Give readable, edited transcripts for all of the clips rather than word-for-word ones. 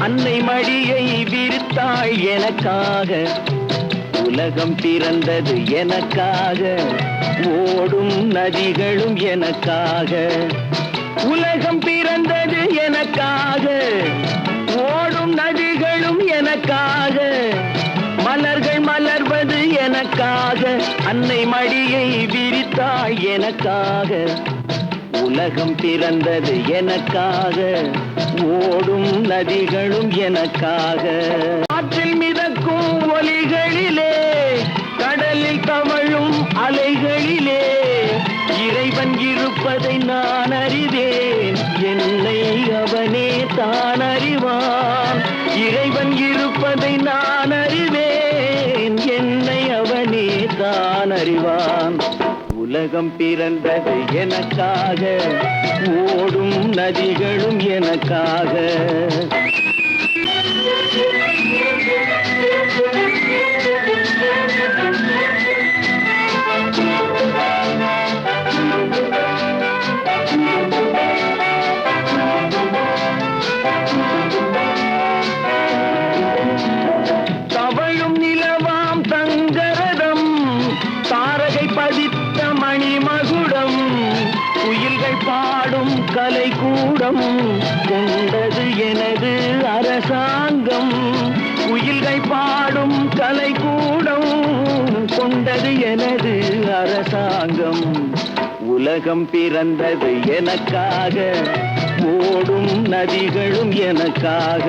அன்னை மடியை விரித்தாள் எனக்காக. உலகம் பிறந்தது எனக்காக, ஓடும் நதிகளும் எனக்காக. உலகம் பிறந்தது எனக்காக, ஓடும் நதிகளும் எனக்காக. மலர்கள் மலர்வது எனக்காக, அன்னை மடியை விரித்தாள் எனக்காக. உலகம் பிறந்தது எனக்காக, ஓடும் நதிகளும் எனக்காக. காற்றில் மிதக்கும் ஒலிகளிலே, கடலில் தவழும் அலைகளிலே இறைவன் இருப்பதை நான் அறிவேன். என்னை அவனே தான் அறிவான். இறைவன் இருப்பதை நான் அறிவேன். என்னை அவனே தான் அறிவான். உலகம் பிறந்தது எனக்காக, ஓடும் நதிகளும் எனக்காக. தவழும் நிலவாம் தங்கரதம், தாரகை பதித்த மணிமகுடம், குயில்கள் பாடும் கலைக்கூடம் கொண்டது எனது அரசாங்கம். குயில்கள் பாடும் கலைக்கூடம் கொண்டது எனது அரசாங்கம். உலகம் பிறந்தது எனக்காக, ஓடும் நதிகளும் எனக்காக.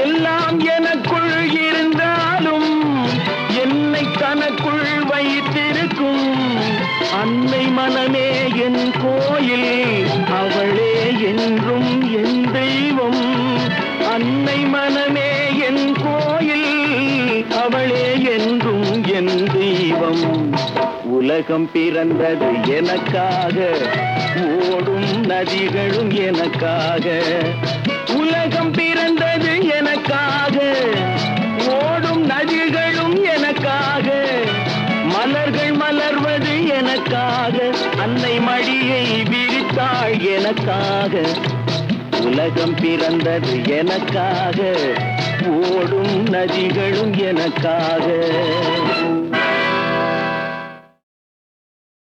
எல்லாம் எனக்குள் இருந்தாலும் என்னை தனக்குள் வைத்திருக்கும் அன்னை மனமே என் கோயில். அவளே என்றும் என் தெய்வம். அன்னை மனமே என் கோயில். அவளே என்றும் என் தெய்வம். உலகம் பிறந்தது எனக்காக, ஓடும் நதிகளும் எனக்காக. உலகம் பிறந்தது எனக்காக, ஓடும் நதிகளும் எனக்காக. மலர்கள் மலர்வது எனக்காக, அன்னை மடியை விரித்தாள் எனக்காக. உலகம் பிறந்தது எனக்காக, ஓடும் நதிகளும் எனக்காக.